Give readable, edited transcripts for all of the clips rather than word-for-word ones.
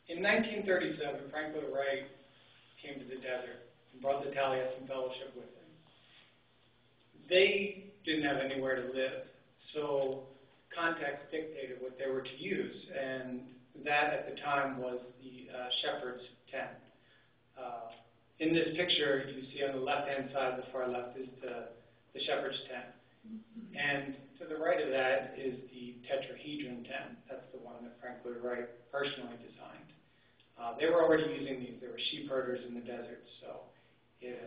In 1937, Franklin Wright came to the desert and brought the Taliesin Fellowship with him. They didn't have anywhere to live, so context dictated what they were to use, and that at the time was the shepherd's tent. In this picture, you see on the left-hand side, the far left, is the shepherd's tent. And to the right of that is the tetrahedron tent. That's the one that Franklin Wright personally designed. They were already using these. There were sheep herders in the desert, so it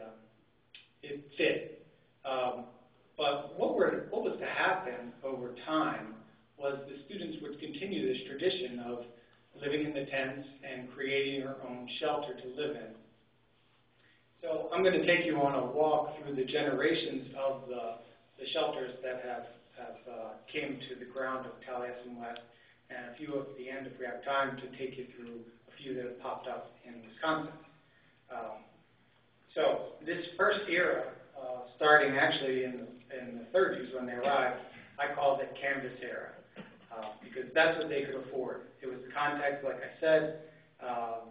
fit. But what was to happen over time was the students would continue this tradition of living in the tents and creating their own shelter to live in. So I'm going to take you on a walk through the generations of the shelters that have came to the ground of Taliesin West, and a few at the end, if we have time, to take you through a few that have popped up in Wisconsin. So this first era, starting actually in the 30s when they arrived, I called it Canvas era, because that's what they could afford. It was the context, like I said,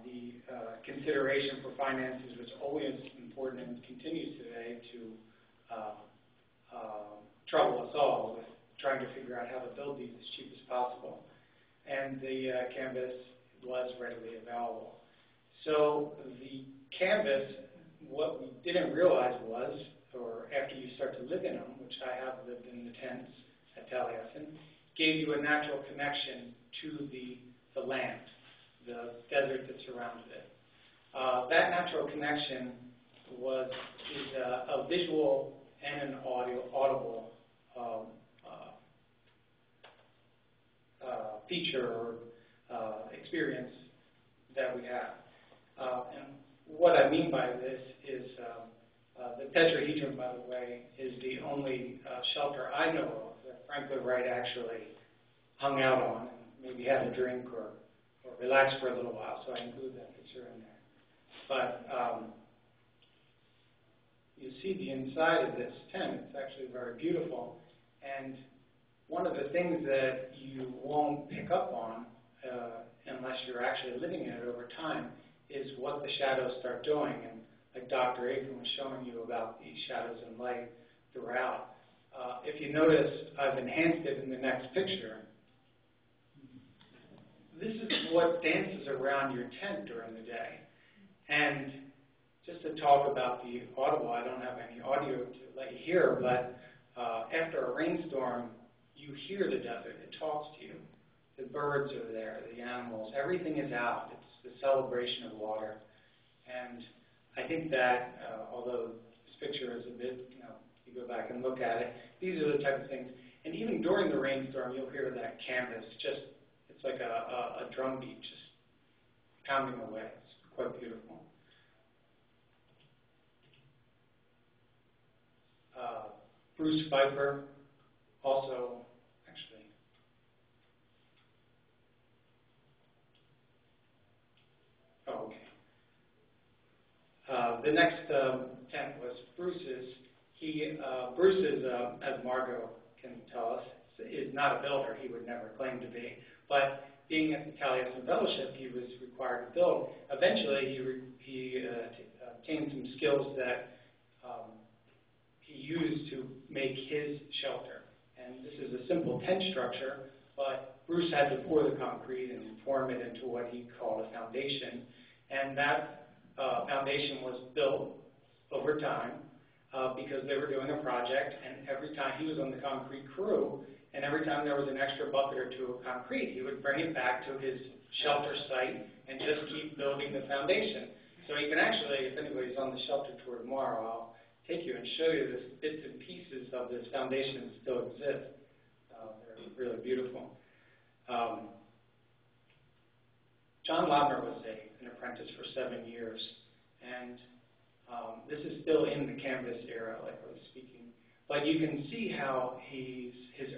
the consideration for finances was always important and continues today to trouble us all with trying to figure out how to build these as cheap as possible. And the canvas was readily available. So the canvas, what we didn't realize was, or after you start to live in them, which I have lived in the tents at Taliesin, gave you a natural connection to the land, the desert that surrounded it. That natural connection is a visual and an audible feature or experience that we have. And what I mean by this is the tetrahedron, by the way, is the only shelter I know of that Franklin Wright actually hung out on and maybe had a drink or relaxed for a little while, so I include that picture in there. But you see the inside of this tent. It's actually very beautiful. And one of the things that you won't pick up on unless you're actually living in it over time is what the shadows start doing. And like Dr. Aiken was showing you about the shadows and light throughout. If you notice, I've enhanced it in the next picture. This is what dances around your tent during the day. And just to talk about the audible, I don't have any audio to let you hear, but after a rainstorm, you hear the desert. It talks to you. The birds are there, the animals, everything is out. It's the celebration of water. And I think that, although this picture is a bit, you go back and look at it, these are the type of things. And even during the rainstorm, you'll hear that canvas just, it's like a drum beat just pounding away. It's quite beautiful. Bruce Pfeiffer also, actually, the next tent was Bruce's. Bruce is, as Margot can tell us, is not a builder. He would never claim to be. But being at the Taliesin Fellowship, he was required to build. Eventually, he obtained some skills that he used to make his shelter. And this is a simple tent structure, but Bruce had to pour the concrete and form it into what he called a foundation. And that foundation was built over time because they were doing a project, and every time he was on the concrete crew, and every time there was an extra bucket or two of concrete, he would bring it back to his shelter site and just keep building the foundation. So you can actually, if anybody's on the shelter tour tomorrow, I'll take you and show you this bits and pieces of this foundation that still exist. They're really beautiful. John Lautner was an apprentice for 7 years, and this is still in the canvas era, like I was speaking. But you can see how his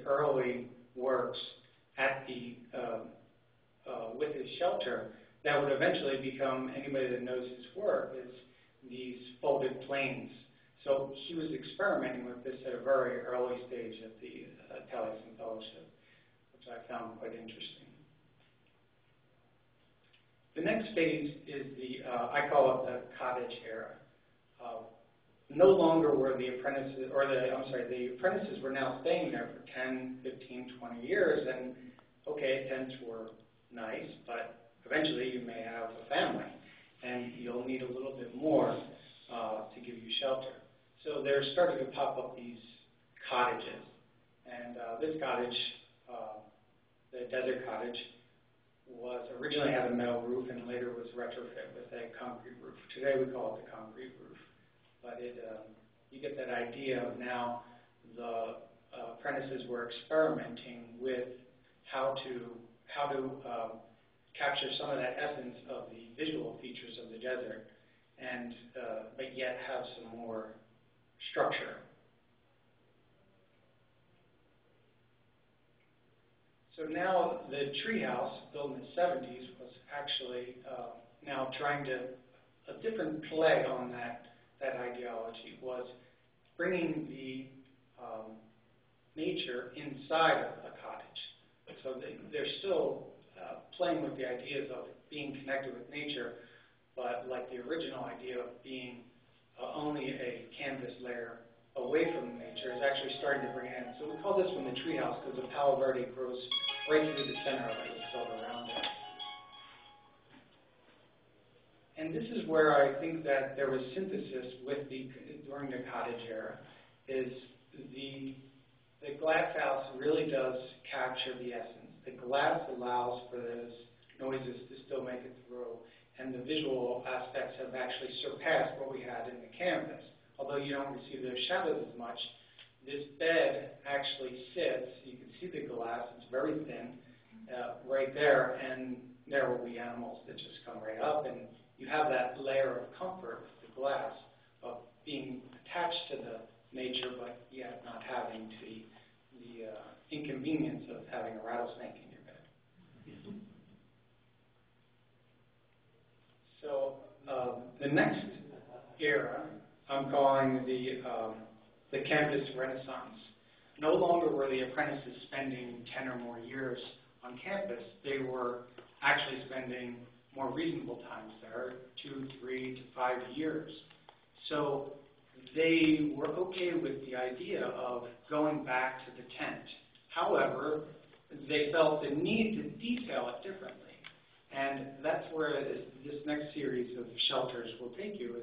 early works at with his shelter that would eventually become, anybody that knows his work, is these folded planes. So he was experimenting with this at a very early stage at the Taliesin Fellowship, which I found quite interesting. The The next phase is the, I call it the cottage era. No longer were the apprentices, the apprentices were now staying there for 10, 15, 20 years, and okay, tents were nice, but eventually you may have a family, and you'll need a little bit more to give you shelter. So there started to pop up these cottages, and this cottage, the desert cottage, was originally had a metal roof and later was retrofit with a concrete roof. Today we call it the concrete roof. But you get that idea of now the apprentices were experimenting with how to capture some of that essence of the visual features of the desert, and but yet have some more structure. So now the treehouse, built in the 70s, was actually now trying to, a different play on that ideology, was bringing the nature inside of a cottage. So they're still playing with the ideas of being connected with nature, but like the original idea of being only a canvas layer away from nature is actually starting to bring it in. So we call this one the treehouse because the Palo Verde grows right through the center of it. It's built around it. And this is where I think that there was synthesis with during the cottage era, is the glass house really does capture the essence. The glass allows for those noises to still make it through, and the visual aspects have actually surpassed what we had in the canvas. Although you don't receive those shadows as much, this bed actually sits, you can see the glass, it's very thin, right there, and there will be animals that just come right up, and you have that layer of comfort with the glass of being attached to the nature, but yet not having the inconvenience of having a rattlesnake in your bed. So the next era I'm calling the canvas renaissance. No longer were the apprentices spending 10 or more years on campus. They were actually spending more reasonable times there, 2, 3 to 5 years. So they were okay with the idea of going back to the tent. However, they felt the need to detail it differently. And that's where this next series of shelters will take you.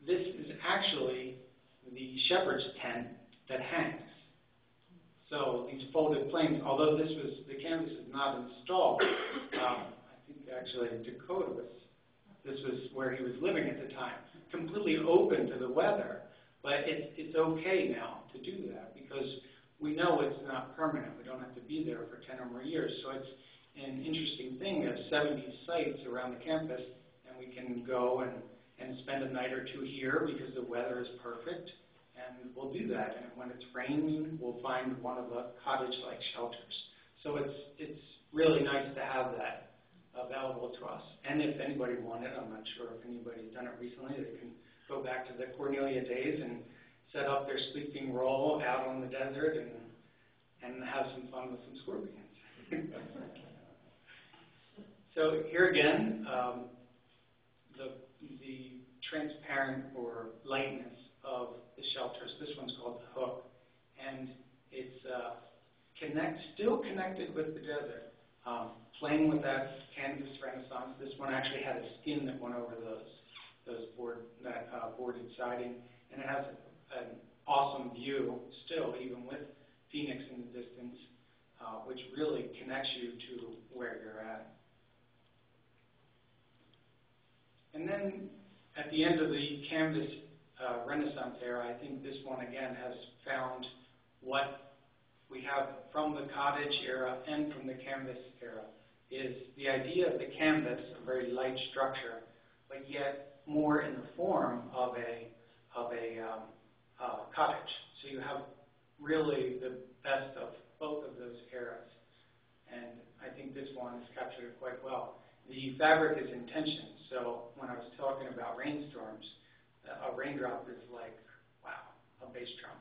This is actually the shepherd's tent that hangs. So these folded planes, although the canvas is not installed, I think actually Dakota this was where he was living at the time, completely open to the weather. But it's okay now to do that because we know it's not permanent. We don't have to be there for 10 or more years. So it's an interesting thing. We have 70 sites around the campus, and we can go and spend a night or two here because the weather is perfect, and we'll do that. And when it's raining, we'll find one of the cottage-like shelters. So it's really nice to have that available to us. And if anybody wanted, I'm not sure if anybody's done it recently, they can go back to the Cornelia days and set up their sleeping roll out on the desert and have some fun with some scorpions. So here again, the transparent or lightness of the shelters. This one's called the Hook, and it's still connected with the desert. Playing with that canvas renaissance. This one actually had a skin that went over those boarded siding, and it has an awesome view still, even with Phoenix in the distance, which really connects you to where you're at. And then at the end of the canvas Renaissance era, I think this one again has found what we have from the cottage era and from the canvas era, is the idea of the canvas, a very light structure, but yet more in the form of a cottage. So you have really the best of both of those eras. And I think this one has captured it quite well. The fabric is intention. So when I was talking about rainstorms, a raindrop is like, wow, a bass drum.